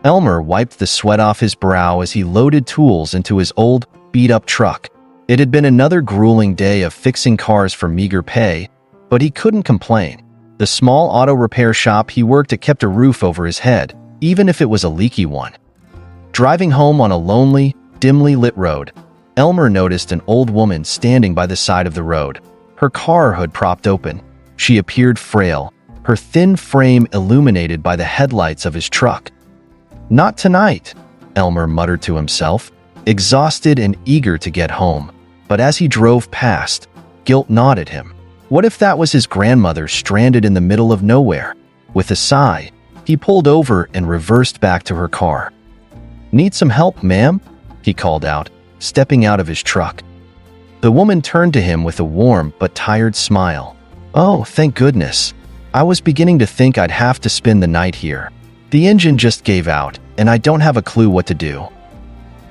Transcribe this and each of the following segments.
Elmer wiped the sweat off his brow as he loaded tools into his old, beat-up truck. It had been another grueling day of fixing cars for meager pay, but he couldn't complain. The small auto repair shop he worked at kept a roof over his head, even if it was a leaky one. Driving home on a lonely, dimly lit road, Elmer noticed an old woman standing by the side of the road, her car hood propped open. She appeared frail, her thin frame illuminated by the headlights of his truck. "Not tonight," Elmer muttered to himself, exhausted and eager to get home. But as he drove past, guilt gnawed at him. What if that was his grandmother stranded in the middle of nowhere? With a sigh, he pulled over and reversed back to her car. "Need some help, ma'am?" he called out, stepping out of his truck. The woman turned to him with a warm but tired smile. "Oh, thank goodness. I was beginning to think I'd have to spend the night here. The engine just gave out, and I don't have a clue what to do."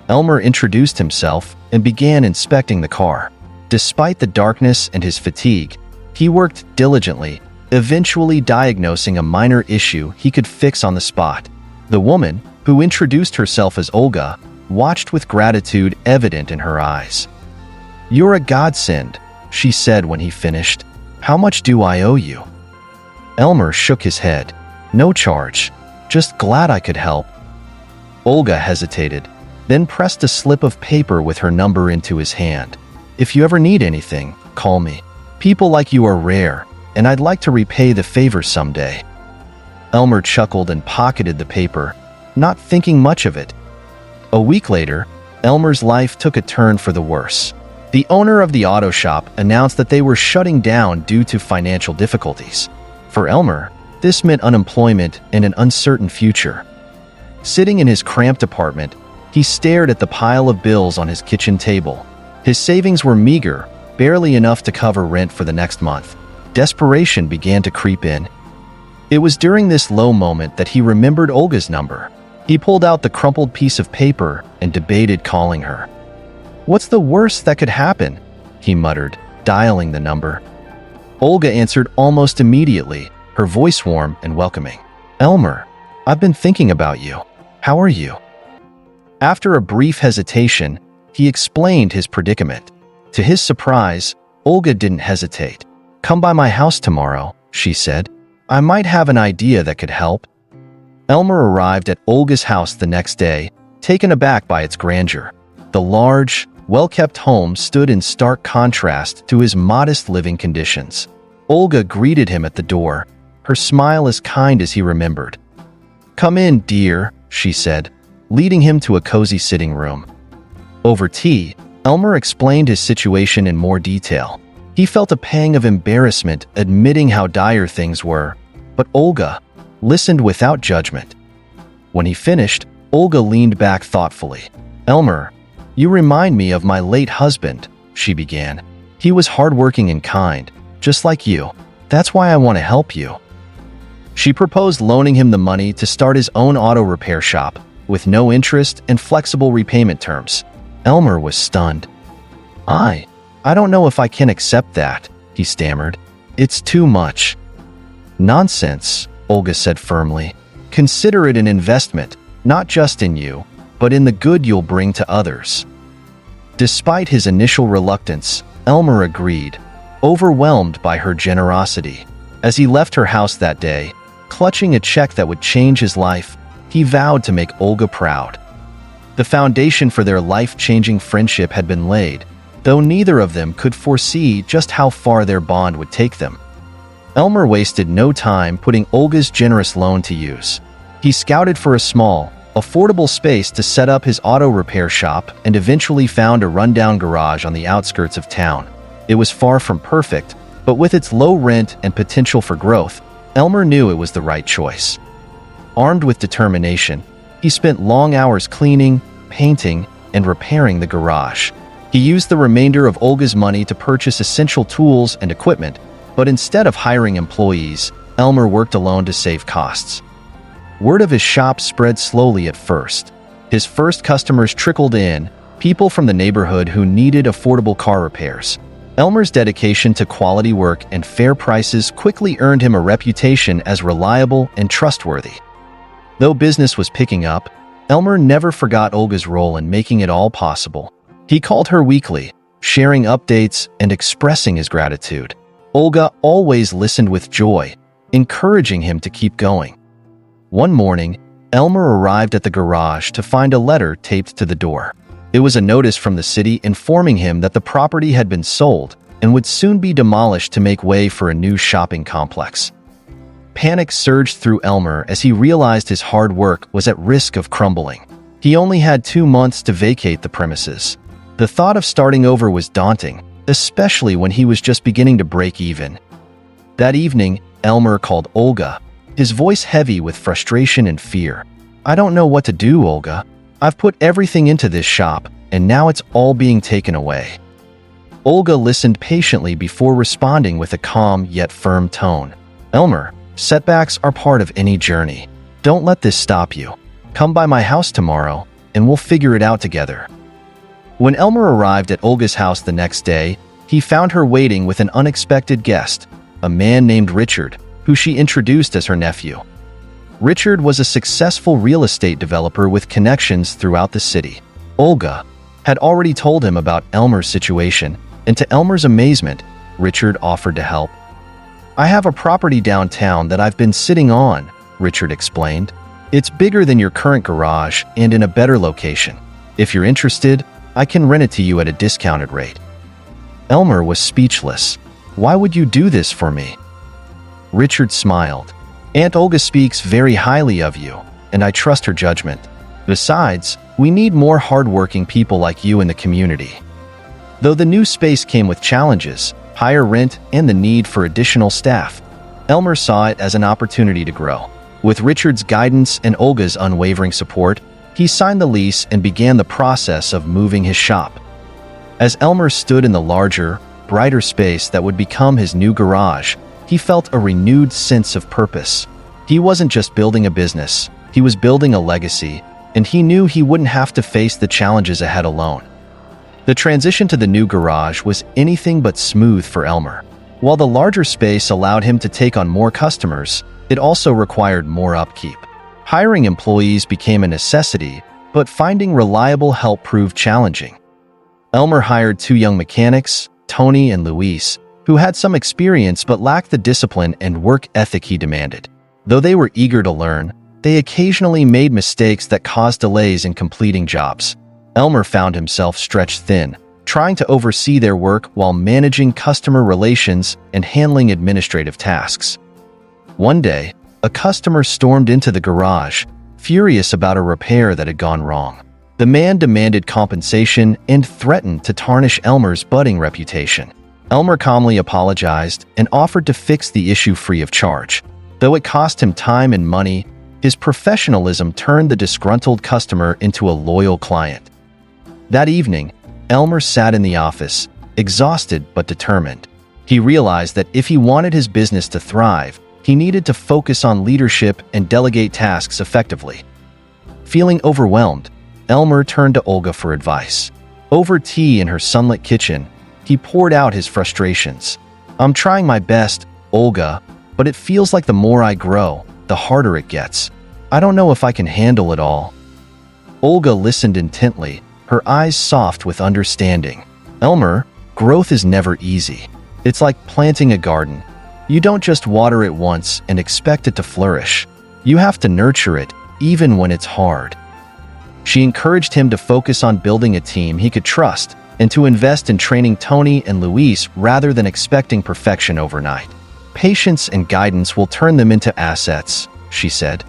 Elmer introduced himself and began inspecting the car. Despite the darkness and his fatigue, he worked diligently, eventually diagnosing a minor issue he could fix on the spot. The woman, who introduced herself as Olga, watched with gratitude evident in her eyes. "You're a godsend," she said when he finished. "How much do I owe you?" Elmer shook his head. "No charge. Just glad I could help." Olga hesitated, then pressed a slip of paper with her number into his hand. "If you ever need anything, call me. People like you are rare, and I'd like to repay the favor someday." Elmer chuckled and pocketed the paper, not thinking much of it. A week later, Elmer's life took a turn for the worse. The owner of the auto shop announced that they were shutting down due to financial difficulties. For Elmer, this meant unemployment and an uncertain future. Sitting in his cramped apartment, he stared at the pile of bills on his kitchen table. His savings were meager, barely enough to cover rent for the next month. Desperation began to creep in. It was during this low moment that he remembered Olga's number. He pulled out the crumpled piece of paper and debated calling her. "What's the worst that could happen?" he muttered, dialing the number. Olga answered almost immediately, her voice warm and welcoming. "Elmer, I've been thinking about you. How are you?" After a brief hesitation, he explained his predicament. To his surprise, Olga didn't hesitate. "Come by my house tomorrow," she said. "I might have an idea that could help." Elmer arrived at Olga's house the next day, taken aback by its grandeur. The large, well-kept home stood in stark contrast to his modest living conditions. Olga greeted him at the door, her smile as kind as he remembered. "Come in, dear," she said, leading him to a cozy sitting room. Over tea, Elmer explained his situation in more detail. He felt a pang of embarrassment admitting how dire things were, but Olga listened without judgment. When he finished, Olga leaned back thoughtfully. "Elmer, you remind me of my late husband," she began. "He was hardworking and kind, just like you. That's why I want to help you." She proposed loaning him the money to start his own auto repair shop, with no interest and flexible repayment terms. Elmer was stunned. I don't know if I can accept that," he stammered. "It's too much." "Nonsense," Olga said firmly. "Consider it an investment, not just in you, but in the good you'll bring to others." Despite his initial reluctance, Elmer agreed, overwhelmed by her generosity. As he left her house that day, clutching a check that would change his life, he vowed to make Olga proud. The foundation for their life-changing friendship had been laid, though neither of them could foresee just how far their bond would take them. Elmer wasted no time putting Olga's generous loan to use. He scouted for a small, affordable space to set up his auto repair shop and eventually found a rundown garage on the outskirts of town. It was far from perfect, but with its low rent and potential for growth, Elmer knew it was the right choice. Armed with determination, he spent long hours cleaning, painting, and repairing the garage. He used the remainder of Olga's money to purchase essential tools and equipment, but instead of hiring employees, Elmer worked alone to save costs. Word of his shop spread slowly at first. His first customers trickled in, people from the neighborhood who needed affordable car repairs. Elmer's dedication to quality work and fair prices quickly earned him a reputation as reliable and trustworthy. Though business was picking up, Elmer never forgot Olga's role in making it all possible. He called her weekly, sharing updates and expressing his gratitude. Olga always listened with joy, encouraging him to keep going. One morning, Elmer arrived at the garage to find a letter taped to the door. It was a notice from the city informing him that the property had been sold and would soon be demolished to make way for a new shopping complex. Panic surged through Elmer as he realized his hard work was at risk of crumbling. He only had 2 months to vacate the premises. The thought of starting over was daunting, especially when he was just beginning to break even. That evening, Elmer called Olga, his voice heavy with frustration and fear. "I don't know what to do, Olga. I've put everything into this shop, and now it's all being taken away." Olga listened patiently before responding with a calm yet firm tone. "Elmer, setbacks are part of any journey. Don't let this stop you. Come by my house tomorrow, and we'll figure it out together." When Elmer arrived at Olga's house the next day, he found her waiting with an unexpected guest, a man named Richard, who she introduced as her nephew. Richard was a successful real estate developer with connections throughout the city. Olga had already told him about Elmer's situation, and to Elmer's amazement, Richard offered to help. "I have a property downtown that I've been sitting on," Richard explained. "It's bigger than your current garage and in a better location. If you're interested, I can rent it to you at a discounted rate." Elmer was speechless. "Why would you do this for me?" Richard smiled. "Aunt Olga speaks very highly of you, and I trust her judgment. Besides, we need more hardworking people like you in the community." Though the new space came with challenges, higher rent, and the need for additional staff, Elmer saw it as an opportunity to grow. With Richard's guidance and Olga's unwavering support, he signed the lease and began the process of moving his shop. As Elmer stood in the larger, brighter space that would become his new garage, he felt a renewed sense of purpose. He wasn't just building a business, he was building a legacy, and he knew he wouldn't have to face the challenges ahead alone. The transition to the new garage was anything but smooth for Elmer. While the larger space allowed him to take on more customers, it also required more upkeep. Hiring employees became a necessity, but finding reliable help proved challenging. Elmer hired 2 young mechanics, Tony and Luis, who had some experience but lacked the discipline and work ethic he demanded. Though they were eager to learn, they occasionally made mistakes that caused delays in completing jobs. Elmer found himself stretched thin, trying to oversee their work while managing customer relations and handling administrative tasks. One day, a customer stormed into the garage, furious about a repair that had gone wrong. The man demanded compensation and threatened to tarnish Elmer's budding reputation. Elmer calmly apologized and offered to fix the issue free of charge. Though it cost him time and money, his professionalism turned the disgruntled customer into a loyal client. That evening, Elmer sat in the office, exhausted but determined. He realized that if he wanted his business to thrive, he needed to focus on leadership and delegate tasks effectively. Feeling overwhelmed, Elmer turned to Olga for advice. Over tea in her sunlit kitchen, he poured out his frustrations. "I'm trying my best, Olga, but it feels like the more I grow, the harder it gets. I don't know if I can handle it all." Olga listened intently, her eyes soft with understanding. "Elmer, growth is never easy. It's like planting a garden. You don't just water it once and expect it to flourish. You have to nurture it, even when it's hard." She encouraged him to focus on building a team he could trust and to invest in training Tony and Luis rather than expecting perfection overnight. "Patience and guidance will turn them into assets," she said.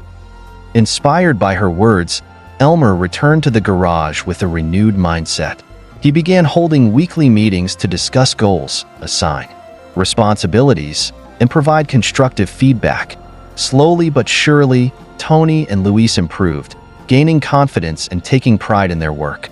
Inspired by her words, Elmer returned to the garage with a renewed mindset. He began holding weekly meetings to discuss goals, assign responsibilities, and provide constructive feedback. Slowly but surely, Tony and Luis improved, gaining confidence and taking pride in their work.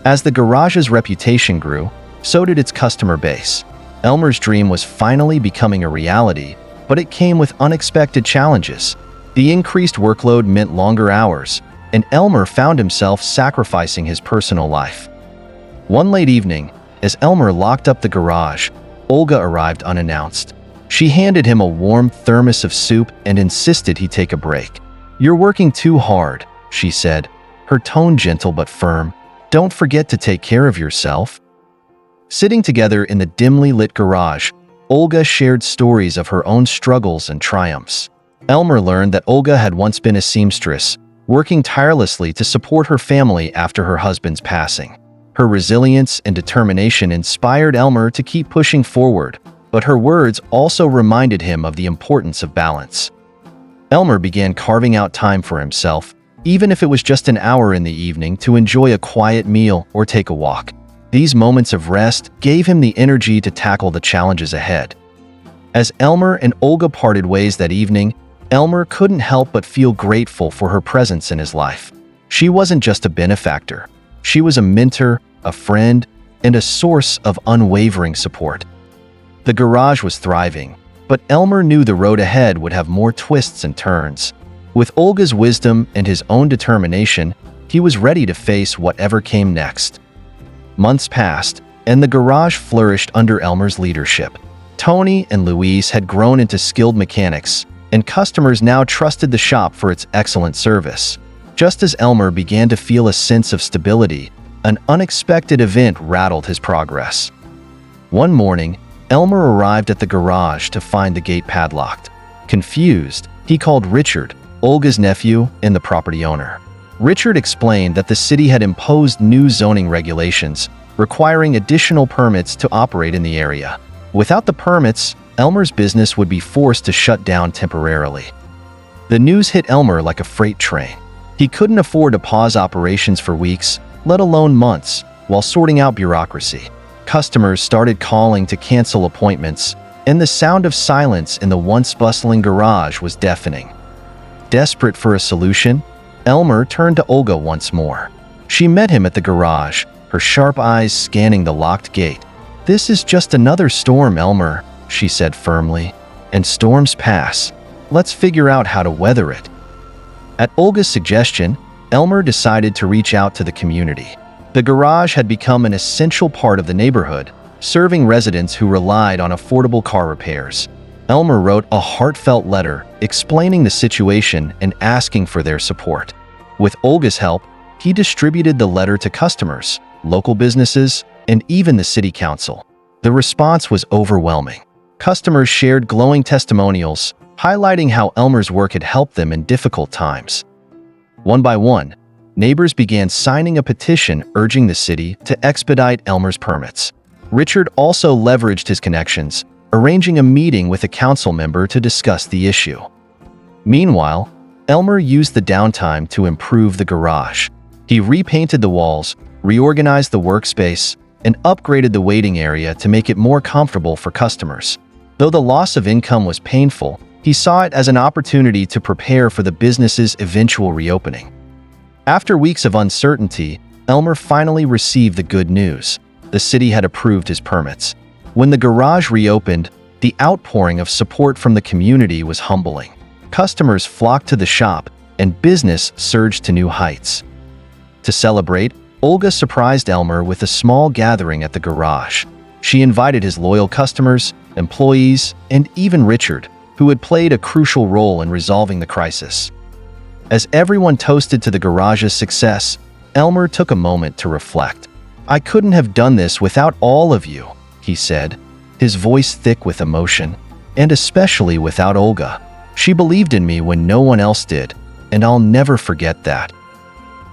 As the garage's reputation grew, so did its customer base. Elmer's dream was finally becoming a reality, but it came with unexpected challenges. The increased workload meant longer hours, and Elmer found himself sacrificing his personal life. One late evening, as Elmer locked up the garage, Olga arrived unannounced. She handed him a warm thermos of soup and insisted he take a break. "You're working too hard," she said, her tone gentle but firm. "Don't forget to take care of yourself." Sitting together in the dimly lit garage, Olga shared stories of her own struggles and triumphs. Elmer learned that Olga had once been a seamstress, working tirelessly to support her family after her husband's passing. Her resilience and determination inspired Elmer to keep pushing forward, but her words also reminded him of the importance of balance. Elmer began carving out time for himself, even if it was just an hour in the evening, to enjoy a quiet meal or take a walk. These moments of rest gave him the energy to tackle the challenges ahead. As Elmer and Olga parted ways that evening, Elmer couldn't help but feel grateful for her presence in his life. She wasn't just a benefactor. She was a mentor, a friend, and a source of unwavering support. The garage was thriving, but Elmer knew the road ahead would have more twists and turns. With Olga's wisdom and his own determination, he was ready to face whatever came next. Months passed, and the garage flourished under Elmer's leadership. Tony and Louise had grown into skilled mechanics, and customers now trusted the shop for its excellent service. Just as Elmer began to feel a sense of stability, an unexpected event rattled his progress. One morning, Elmer arrived at the garage to find the gate padlocked. Confused, he called Richard, Olga's nephew and the property owner. Richard explained that the city had imposed new zoning regulations, requiring additional permits to operate in the area. Without the permits, Elmer's business would be forced to shut down temporarily. The news hit Elmer like a freight train. He couldn't afford to pause operations for weeks, let alone months, while sorting out bureaucracy. Customers started calling to cancel appointments, and the sound of silence in the once bustling garage was deafening. Desperate for a solution, Elmer turned to Olga once more. She met him at the garage, her sharp eyes scanning the locked gate. "This is just another storm, Elmer," she said firmly. "And storms pass. Let's figure out how to weather it." At Olga's suggestion, Elmer decided to reach out to the community. The garage had become an essential part of the neighborhood, serving residents who relied on affordable car repairs. Elmer wrote a heartfelt letter explaining the situation and asking for their support. With Olga's help, he distributed the letter to customers, local businesses, and even the city council. The response was overwhelming. Customers shared glowing testimonials, highlighting how Elmer's work had helped them in difficult times. One by one, neighbors began signing a petition urging the city to expedite Elmer's permits. Richard also leveraged his connections, arranging a meeting with a council member to discuss the issue. Meanwhile, Elmer used the downtime to improve the garage. He repainted the walls, reorganized the workspace, and upgraded the waiting area to make it more comfortable for customers. Though the loss of income was painful, he saw it as an opportunity to prepare for the business's eventual reopening. After weeks of uncertainty, Elmer finally received the good news. The city had approved his permits. When the garage reopened, the outpouring of support from the community was humbling. Customers flocked to the shop, and business surged to new heights. To celebrate, Olga surprised Elmer with a small gathering at the garage. She invited his loyal customers, employees, and even Richard, who had played a crucial role in resolving the crisis. As everyone toasted to the garage's success, Elmer took a moment to reflect. "I couldn't have done this without all of you," he said, his voice thick with emotion, "and especially without Olga. She believed in me when no one else did, and I'll never forget that."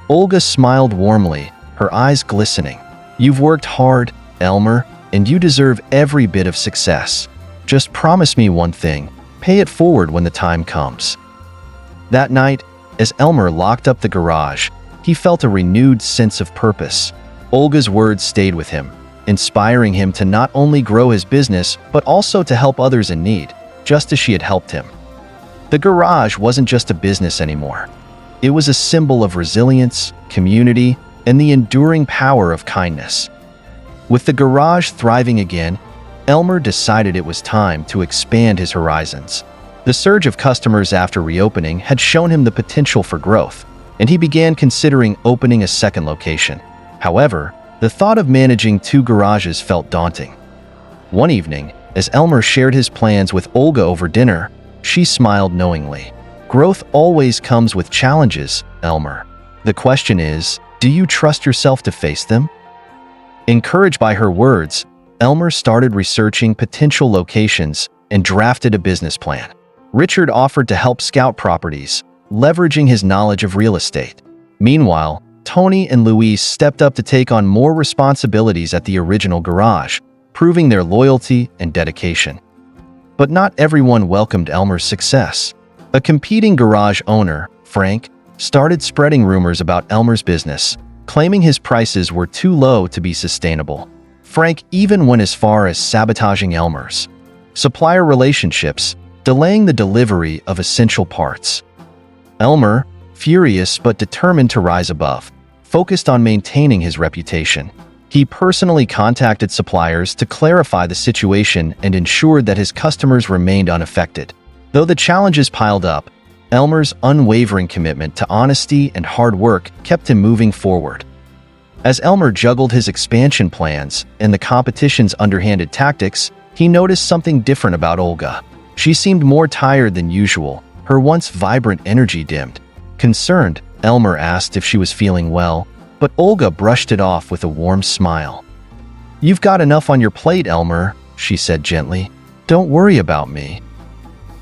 Olga smiled warmly, her eyes glistening. "You've worked hard, Elmer, and you deserve every bit of success. Just promise me one thing, pay it forward when the time comes." That night, as Elmer locked up the garage, he felt a renewed sense of purpose. Olga's words stayed with him, inspiring him to not only grow his business, but also to help others in need, just as she had helped him. The garage wasn't just a business anymore. It was a symbol of resilience, community, and the enduring power of kindness. With the garage thriving again, Elmer decided it was time to expand his horizons. The surge of customers after reopening had shown him the potential for growth, and he began considering opening a second location. However, the thought of managing 2 garages felt daunting. One evening, as Elmer shared his plans with Olga over dinner, she smiled knowingly. Growth always comes with challenges, Elmer. The question is, do you trust yourself to face them? Encouraged by her words, Elmer started researching potential locations and drafted a business plan. Richard offered to help scout properties, leveraging his knowledge of real estate. Meanwhile, Tony and Luis stepped up to take on more responsibilities at the original garage, proving their loyalty and dedication. But not everyone welcomed Elmer's success. A competing garage owner, Frank, started spreading rumors about Elmer's business, claiming his prices were too low to be sustainable. Frank even went as far as sabotaging Elmer's supplier relationships, delaying the delivery of essential parts. Elmer, furious but determined to rise above, focused on maintaining his reputation. He personally contacted suppliers to clarify the situation and ensured that his customers remained unaffected. Though the challenges piled up, Elmer's unwavering commitment to honesty and hard work kept him moving forward. As Elmer juggled his expansion plans and the competition's underhanded tactics, he noticed something different about Olga. She seemed more tired than usual, her once vibrant energy dimmed. Concerned, Elmer asked if she was feeling well, but Olga brushed it off with a warm smile. "You've got enough on your plate, Elmer," she said gently. "Don't worry about me."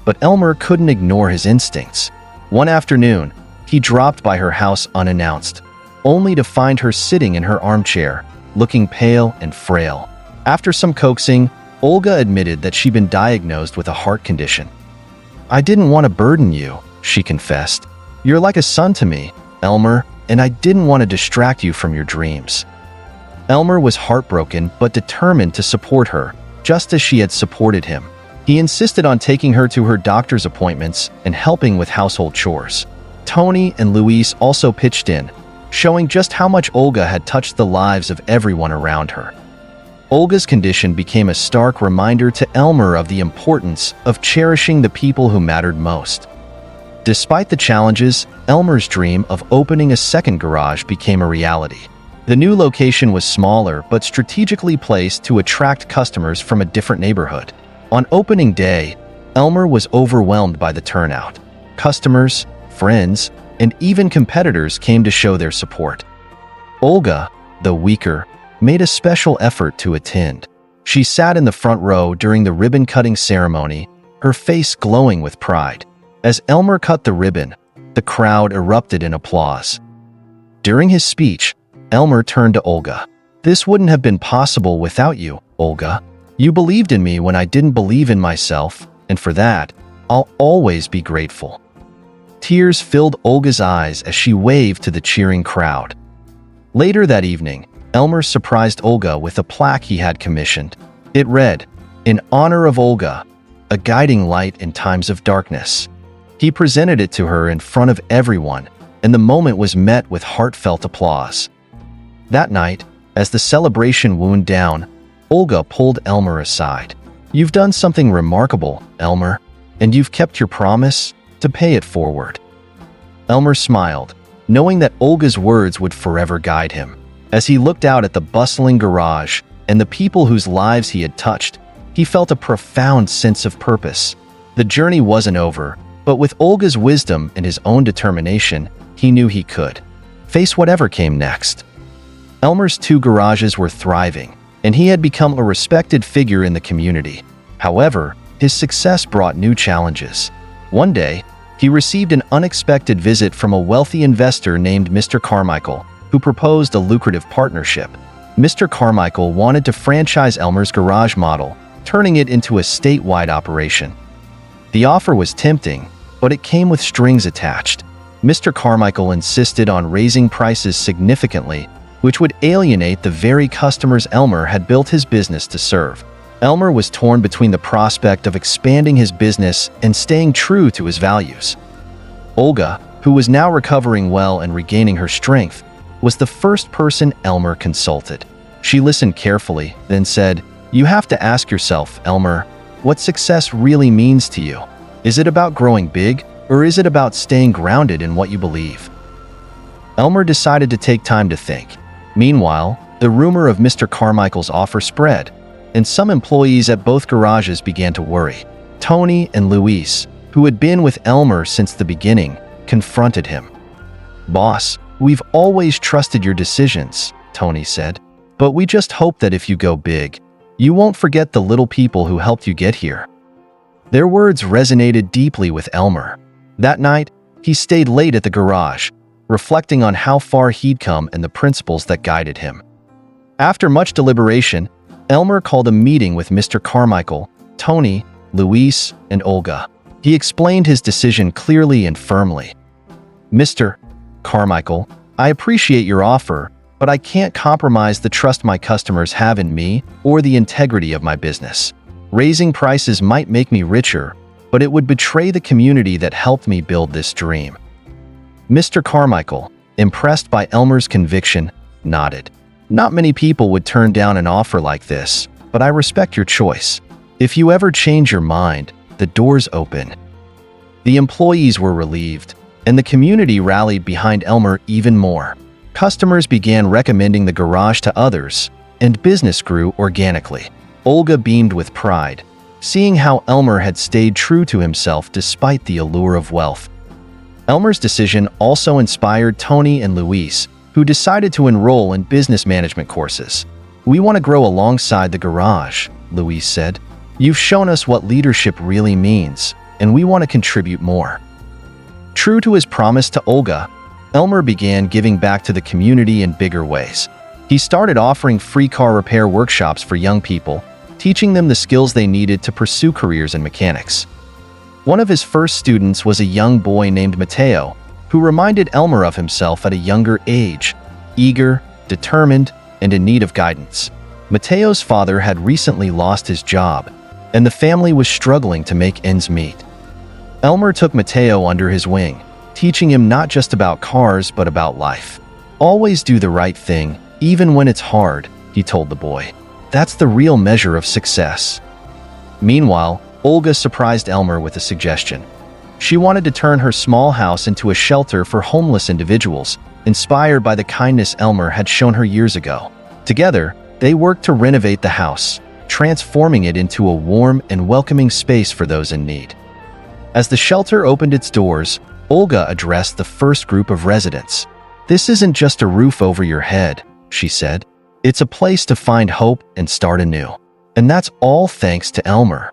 But Elmer couldn't ignore his instincts. One afternoon, he dropped by her house unannounced, only to find her sitting in her armchair, looking pale and frail. After some coaxing, Olga admitted that she'd been diagnosed with a heart condition. "I didn't want to burden you," she confessed. "You're like a son to me, Elmer, and I didn't want to distract you from your dreams." Elmer was heartbroken but determined to support her, just as she had supported him. He insisted on taking her to her doctor's appointments and helping with household chores. Tony and Luis also pitched in, showing just how much Olga had touched the lives of everyone around her. Olga's condition became a stark reminder to Elmer of the importance of cherishing the people who mattered most. Despite the challenges, Elmer's dream of opening a second garage became a reality. The new location was smaller but strategically placed to attract customers from a different neighborhood. On opening day, Elmer was overwhelmed by the turnout. Customers, friends, and even competitors came to show their support. Olga, though weaker, made a special effort to attend. She sat in the front row during the ribbon-cutting ceremony, her face glowing with pride. As Elmer cut the ribbon, the crowd erupted in applause. During his speech, Elmer turned to Olga. "This wouldn't have been possible without you, Olga. You believed in me when I didn't believe in myself, and for that, I'll always be grateful." Tears filled Olga's eyes as she waved to the cheering crowd. Later that evening, Elmer surprised Olga with a plaque he had commissioned. It read, "In honor of Olga, a guiding light in times of darkness." He presented it to her in front of everyone, and the moment was met with heartfelt applause. That night, as the celebration wound down, Olga pulled Elmer aside. "You've done something remarkable, Elmer, and you've kept your promise to pay it forward." Elmer smiled, knowing that Olga's words would forever guide him. As he looked out at the bustling garage and the people whose lives he had touched, he felt a profound sense of purpose. The journey wasn't over, but with Olga's wisdom and his own determination, he knew he could face whatever came next. Elmer's two garages were thriving, and he had become a respected figure in the community. However, his success brought new challenges. One day, he received an unexpected visit from a wealthy investor named Mr. Carmichael, who proposed a lucrative partnership. Mr. Carmichael wanted to franchise Elmer's garage model, turning it into a statewide operation. The offer was tempting, but it came with strings attached. Mr. Carmichael insisted on raising prices significantly, which would alienate the very customers Elmer had built his business to serve. Elmer was torn between the prospect of expanding his business and staying true to his values. Olga, who was now recovering well and regaining her strength, was the first person Elmer consulted. She listened carefully, then said, "You have to ask yourself, Elmer, what success really means to you. Is it about growing big, or is it about staying grounded in what you believe?" Elmer decided to take time to think. Meanwhile, the rumor of Mr. Carmichael's offer spread, and some employees at both garages began to worry. Tony and Luis, who had been with Elmer since the beginning, confronted him. "Boss, we've always trusted your decisions," Tony said. "But we just hope that if you go big, you won't forget the little people who helped you get here." Their words resonated deeply with Elmer. That night, he stayed late at the garage, reflecting on how far he'd come and the principles that guided him. After much deliberation, Elmer called a meeting with Mr. Carmichael, Tony, Luis, and Olga. He explained his decision clearly and firmly. "Mr. Carmichael, I appreciate your offer, but I can't compromise the trust my customers have in me or the integrity of my business. Raising prices might make me richer, but it would betray the community that helped me build this dream." Mr. Carmichael, impressed by Elmer's conviction, nodded. "Not many people would turn down an offer like this, but I respect your choice. If you ever change your mind, the door's open." The employees were relieved, and the community rallied behind Elmer even more. Customers began recommending the garage to others, and business grew organically. Olga beamed with pride, seeing how Elmer had stayed true to himself despite the allure of wealth. Elmer's decision also inspired Tony and Luis, who decided to enroll in business management courses. "We want to grow alongside the garage," Luis said. "You've shown us what leadership really means, and we want to contribute more." True to his promise to Olga, Elmer began giving back to the community in bigger ways. He started offering free car repair workshops for young people, teaching them the skills they needed to pursue careers in mechanics. One of his first students was a young boy named Mateo, who reminded Elmer of himself at a younger age, eager, determined, and in need of guidance. Mateo's father had recently lost his job, and the family was struggling to make ends meet. Elmer took Mateo under his wing, teaching him not just about cars but about life. "Always do the right thing, even when it's hard," he told the boy. "That's the real measure of success." Meanwhile, Olga surprised Elmer with a suggestion. She wanted to turn her small house into a shelter for homeless individuals, inspired by the kindness Elmer had shown her years ago. Together, they worked to renovate the house, transforming it into a warm and welcoming space for those in need. As the shelter opened its doors, Olga addressed the first group of residents. "This isn't just a roof over your head," she said. "It's a place to find hope and start anew." And that's all thanks to Elmer.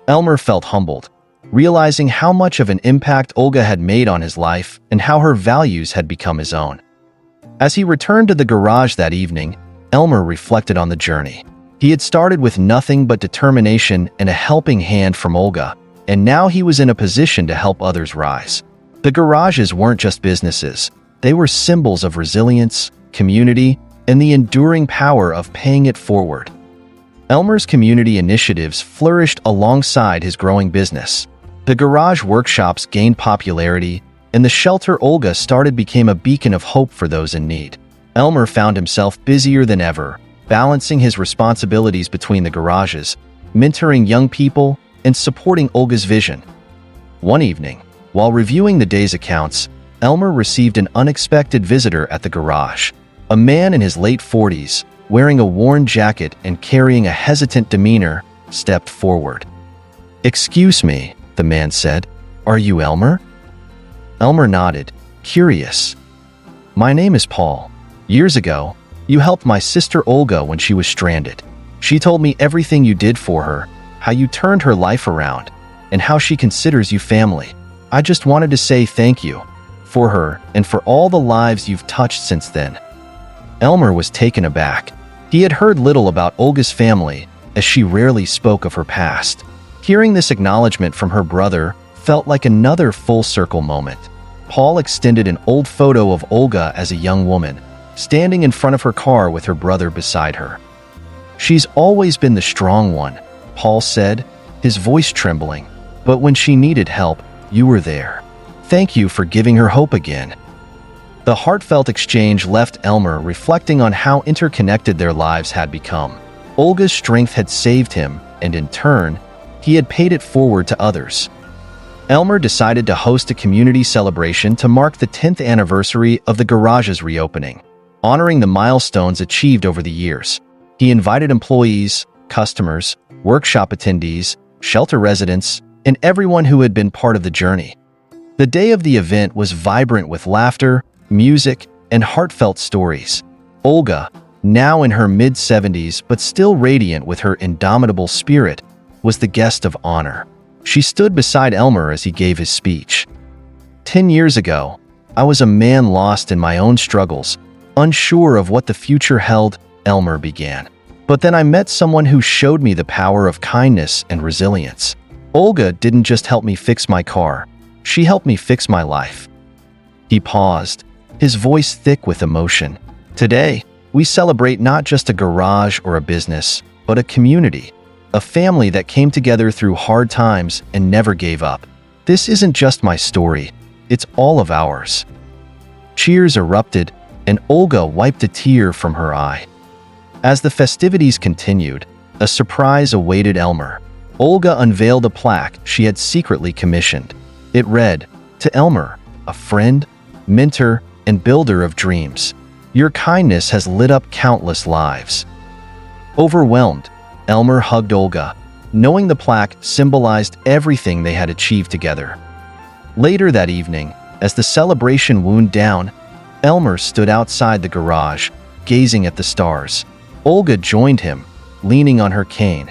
Elmer felt humbled, realizing how much of an impact Olga had made on his life and how her values had become his own. As he returned to the garage that evening, Elmer reflected on the journey. He had started with nothing but determination and a helping hand from Olga, and now he was in a position to help others rise. The garages weren't just businesses. They were symbols of resilience, community, and the enduring power of paying it forward. Elmer's community initiatives flourished alongside his growing business. The garage workshops gained popularity, and the shelter Olga started became a beacon of hope for those in need. Elmer found himself busier than ever, balancing his responsibilities between the garages, mentoring young people, and supporting Olga's vision. One evening, while reviewing the day's accounts, Elmer received an unexpected visitor at the garage. A man in his late 40s, wearing a worn jacket and carrying a hesitant demeanor, stepped forward. "Excuse me," the man said. "Are you Elmer?" Elmer nodded, curious. "My name is Paul. Years ago, you helped my sister Olga when she was stranded. She told me everything you did for her, how you turned her life around, and how she considers you family. I just wanted to say thank you for her and for all the lives you've touched since then." Elmer was taken aback. He had heard little about Olga's family, as she rarely spoke of her past. Hearing this acknowledgement from her brother felt like another full-circle moment. Paul extended an old photo of Olga as a young woman, standing in front of her car with her brother beside her. "She's always been the strong one," Paul said, his voice trembling. "But when she needed help, you were there. Thank you for giving her hope again." The heartfelt exchange left Elmer reflecting on how interconnected their lives had become. Olga's strength had saved him, and in turn, he had paid it forward to others. Elmer decided to host a community celebration to mark the 10th anniversary of the garage's reopening, honoring the milestones achieved over the years. He invited employees, customers, workshop attendees, shelter residents, and everyone who had been part of the journey. The day of the event was vibrant with laughter, music, and heartfelt stories. Olga, now in her mid-70s but still radiant with her indomitable spirit, was the guest of honor. She stood beside Elmer as he gave his speech. 10 years ago, I was a man lost in my own struggles, unsure of what the future held, Elmer began. But then I met someone who showed me the power of kindness and resilience. Olga didn't just help me fix my car, she helped me fix my life. He paused, his voice thick with emotion. Today, we celebrate not just a garage or a business, but a community, a family that came together through hard times and never gave up. This isn't just my story, it's all of ours. Cheers erupted, and Olga wiped a tear from her eye. As the festivities continued, a surprise awaited Elmer. Olga unveiled a plaque she had secretly commissioned. It read, "To Elmer, a friend, mentor, and builder of dreams. Your kindness has lit up countless lives." Overwhelmed, Elmer hugged Olga, knowing the plaque symbolized everything they had achieved together. Later that evening, as the celebration wound down, Elmer stood outside the garage, gazing at the stars. Olga joined him, leaning on her cane.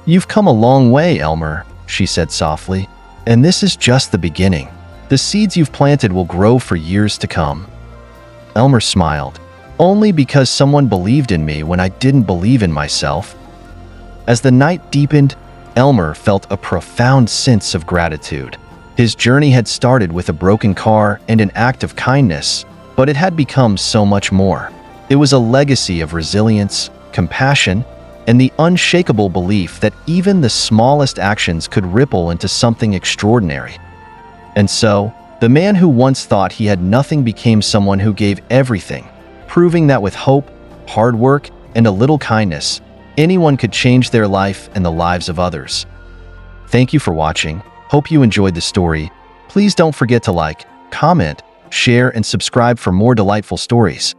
"You've come a long way, Elmer," she said softly, "and this is just the beginning. The seeds you've planted will grow for years to come." Elmer smiled, "Only because someone believed in me when I didn't believe in myself." As the night deepened, Elmer felt a profound sense of gratitude. His journey had started with a broken car and an act of kindness, but it had become so much more. It was a legacy of resilience, compassion, and the unshakable belief that even the smallest actions could ripple into something extraordinary. And so, the man who once thought he had nothing became someone who gave everything, proving that with hope, hard work, and a little kindness, anyone could change their life and the lives of others. Thank you for watching. Hope you enjoyed the story. Please don't forget to like, comment, share, and subscribe for more delightful stories.